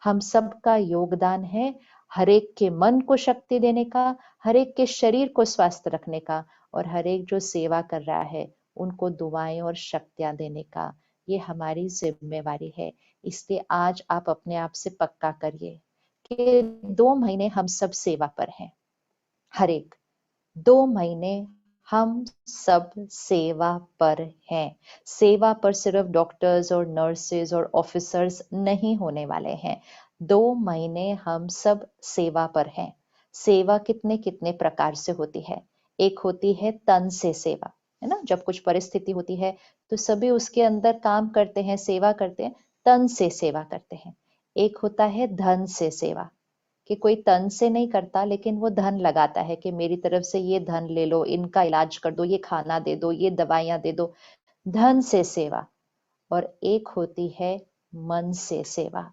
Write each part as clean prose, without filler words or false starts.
हम सबका योगदान है हर एक के मन को शक्ति देने का, हर एक के शरीर को स्वस्थ रखने का, और हर एक जो सेवा कर रहा है उनको दुआएं और शक्तियां देने का। ये हमारी जिम्मेवारी है। इसलिए आज आप अपने आप से पक्का करिए कि 2 महीने हम सब सेवा पर हैं। हर एक 2 महीने हम सब सेवा पर हैं। सेवा पर सिर्फ डॉक्टर्स और नर्सेज और ऑफिसर्स नहीं होने वाले हैं। 2 महीने हम सब सेवा पर हैं। सेवा कितने कितने प्रकार से होती है। एक होती है तन से सेवा, है ना, जब कुछ परिस्थिति होती है तो सभी उसके अंदर काम करते हैं, सेवा करते हैं, तन से सेवा करते हैं। एक होता है धन से सेवा, कि कोई तन से नहीं करता लेकिन वो धन लगाता है कि मेरी तरफ से ये धन ले लो, इनका इलाज कर दो, ये खाना दे दो, ये दवाइयां दे दो, धन से सेवा। और एक होती है मन से सेवा,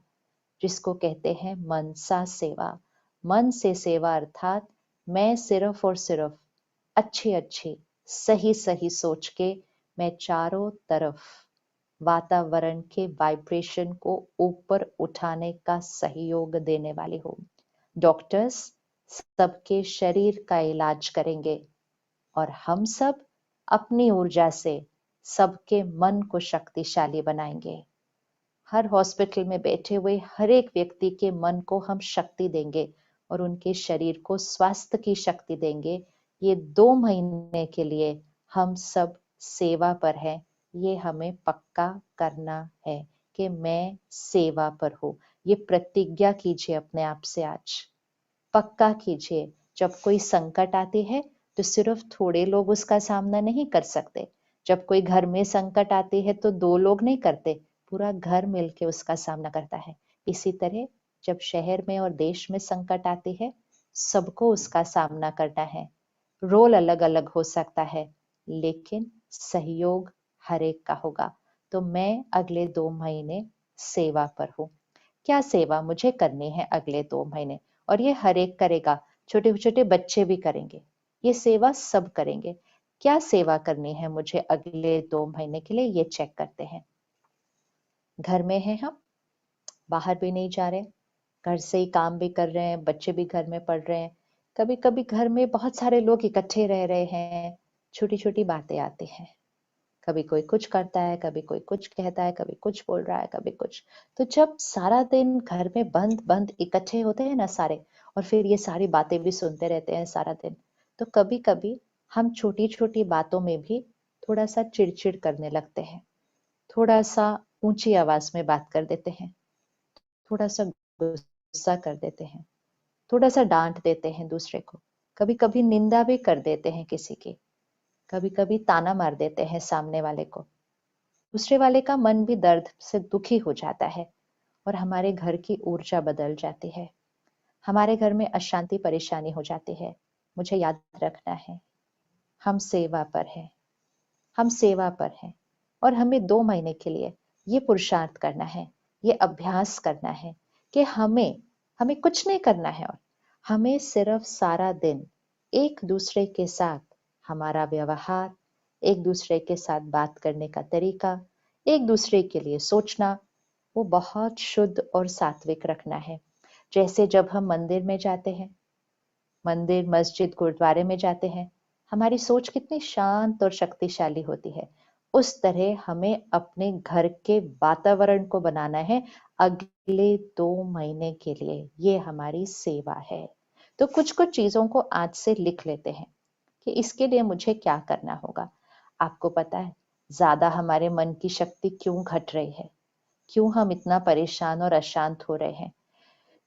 जिसको कहते हैं मनसा सेवा। मन से सेवा अर्थात मैं सिर्फ और सिर्फ अच्छी अच्छी सही सही सोच के मैं चारों तरफ वातावरण के वाइब्रेशन को ऊपर उठाने का सहयोग देने वाली हूँ। डॉक्टर्स सबके शरीर का इलाज करेंगे और हम सब अपनी ऊर्जा से सबके मन को शक्तिशाली बनाएंगे। हर हॉस्पिटल में बैठे हुए हर एक व्यक्ति के मन को हम शक्ति देंगे और उनके शरीर को स्वास्थ्य की शक्ति देंगे। ये 2 महीने के लिए हम सब सेवा पर हैं। ये हमें पक्का करना है कि मैं सेवा पर हूँ। ये प्रतिज्ञा कीजिए अपने आप से आज, पक्का कीजिए। जब कोई संकट आती है तो सिर्फ थोड़े लोग उसका सामना नहीं कर सकते। जब कोई घर में संकट आती है तो 2 लोग नहीं करते, पूरा घर मिलके उसका सामना करता है। इसी तरह जब शहर में और देश में संकट आती है, सबको उसका सामना करना है। रोल अलग अलग हो सकता है लेकिन सहयोग हर एक का होगा। तो मैं अगले 2 महीने सेवा पर हूँ। क्या सेवा मुझे करनी है अगले 2 महीने, और ये हर एक करेगा, छोटे छोटे बच्चे भी करेंगे, ये सेवा सब करेंगे। क्या सेवा करनी है मुझे अगले 2 महीने के लिए, ये चेक करते हैं। घर में हैं हम, बाहर भी नहीं जा रहे, घर से ही काम भी कर रहे हैं, बच्चे भी घर में पढ़ रहे हैं। कभी कभी घर में बहुत सारे लोग इकट्ठे रह रहे हैं, छोटी छोटी बातें आती हैं। कभी कोई कुछ करता है, कभी कोई कुछ कहता है, कभी कुछ बोल रहा है, कभी कुछ। तो जब सारा दिन घर में बंद बंद इकट्ठे होते हैं ना सारे, और फिर ये सारी बातें भी सुनते रहते हैं सारा दिन, तो कभी कभी हम छोटी छोटी बातों में भी थोड़ा सा चिड़चिड़ करने लगते हैं, थोड़ा सा ऊंची आवाज में बात कर देते हैं, थोड़ा सा गुस्सा कर देते हैं, थोड़ा सा डांट देते हैं दूसरे को, कभी कभी निंदा भी कर देते हैं किसी की, कभी कभी ताना मार देते हैं सामने वाले को। दूसरे वाले का मन भी दर्द से दुखी हो जाता है और हमारे घर की ऊर्जा बदल जाती है, हमारे घर में अशांति परेशानी हो जाती है। मुझे याद रखना है, हम सेवा पर हैं, हम सेवा पर हैं, और हमें 2 महीने के लिए ये पुरुषार्थ करना है, ये अभ्यास करना है कि हमें हमें कुछ नहीं करना है, और हमें सिर्फ सारा दिन एक दूसरे के साथ हमारा व्यवहार, एक दूसरे के साथ बात करने का तरीका, एक दूसरे के लिए सोचना, वो बहुत शुद्ध और सात्विक रखना है। जैसे जब हम मंदिर में जाते हैं, मंदिर मस्जिद गुरुद्वारे में जाते हैं, हमारी सोच कितनी शांत और शक्तिशाली होती है। उस तरह हमें अपने घर के वातावरण को बनाना है अगले 2 महीने के लिए। ये हमारी सेवा है। तो कुछ कुछ चीजों को आज से लिख लेते हैं कि इसके लिए मुझे क्या करना होगा। आपको पता है ज्यादा हमारे मन की शक्ति क्यों घट रही है, क्यों हम इतना परेशान और अशांत हो रहे हैं?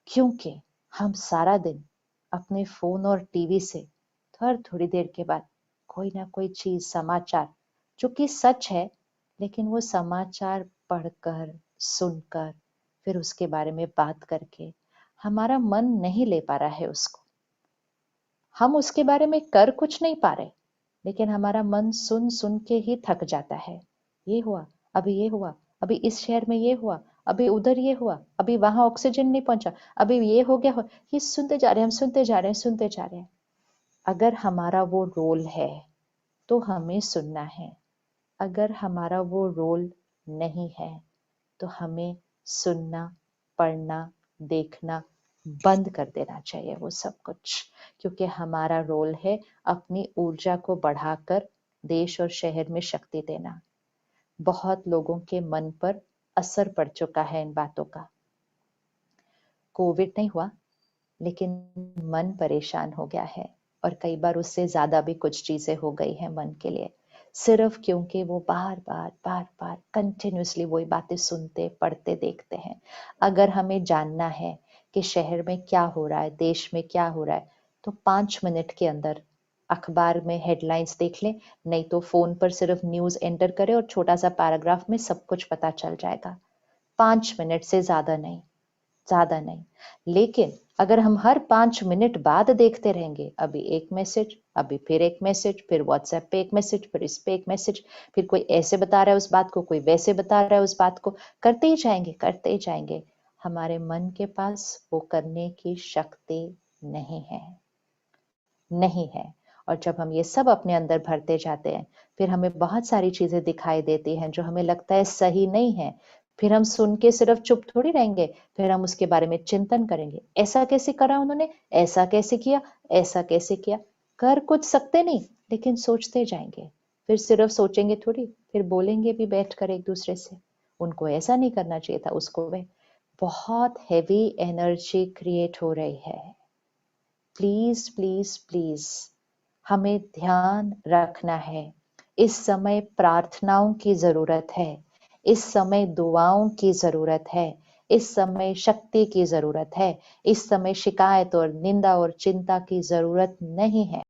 क्योंकि हम सारा दिन अपने फोन और टीवी से हर थोड़ी देर के बाद कोई ना कोई चीज, समाचार, जो कि सच है, लेकिन वो समाचार पढ़कर, सुनकर, फिर उसके बारे में बात करके हमारा मन नहीं ले पा रहा है उसको। हम उसके बारे में कर कुछ नहीं पा रहे, लेकिन हमारा मन सुन सुन के ही थक जाता है। ये हुआ, अभी ये हुआ, अभी इस शहर में ये हुआ, अभी उधर ये हुआ, अभी वहां ऑक्सीजन नहीं पहुंचा, अभी ये हो गया ये सुनते जा रहे हैं, हम सुनते जा रहे हैं, सुनते जा रहे हैं। अगर हमारा वो रोल है तो हमें सुनना है, अगर हमारा वो रोल नहीं है तो हमें सुनना, पढ़ना, देखना बंद कर देना चाहिए वो सब कुछ, क्योंकि हमारा रोल है अपनी ऊर्जा को बढ़ाकर देश और शहर में शक्ति देना। बहुत लोगों के मन पर असर पड़ चुका है इन बातों का। कोविड नहीं हुआ, लेकिन मन परेशान हो गया है, और कई बार उससे ज्यादा भी कुछ चीजें हो गई हैं मन के लिए, सिर्फ क्योंकि वो बार बार कंटिन्यूअसली वही बातें सुनते पढ़ते देखते हैं। अगर हमें जानना है कि शहर में क्या हो रहा है, देश में क्या हो रहा है, तो 5 मिनट के अंदर अखबार में हेडलाइंस देख लें, नहीं तो फोन पर सिर्फ न्यूज एंटर करें और छोटा सा पैराग्राफ में सब कुछ पता चल जाएगा। 5 मिनट से ज्यादा नहीं। लेकिन अगर हम हर 5 मिनट बाद देखते रहेंगे, अभी एक मैसेज, अभी फिर एक मैसेज, फिर व्हाट्सएप पे एक मैसेज, फिर इस पे एक मैसेज, फिर कोई ऐसे बता रहा है उस बात को, कोई वैसे बता रहा है उस बात को, करते ही जाएंगे। हमारे मन के पास वो करने की शक्ति नहीं है, नहीं है। और जब हम ये सब अपने अंदर भरते जाते हैं, फिर हमें बहुत सारी चीजें दिखाई देती हैं जो हमें लगता है सही नहीं है। फिर हम सुन के सिर्फ चुप थोड़ी रहेंगे, फिर हम उसके बारे में चिंतन करेंगे, ऐसा कैसे करा उन्होंने, ऐसा कैसे किया, ऐसा कैसे किया। कर कुछ सकते नहीं, लेकिन सोचते जाएंगे। फिर सिर्फ सोचेंगे थोड़ी, फिर बोलेंगे भी बैठ कर एक दूसरे से, उनको ऐसा नहीं करना चाहिए था, उसको वे। बहुत हैवी एनर्जी क्रिएट हो रही है। प्लीज प्लीज प्लीज, हमें ध्यान रखना है। इस समय प्रार्थनाओं की जरूरत है, इस समय दुआओं की जरूरत है, इस समय शक्ति की जरूरत है। इस समय शिकायत और निंदा और चिंता की जरूरत नहीं है।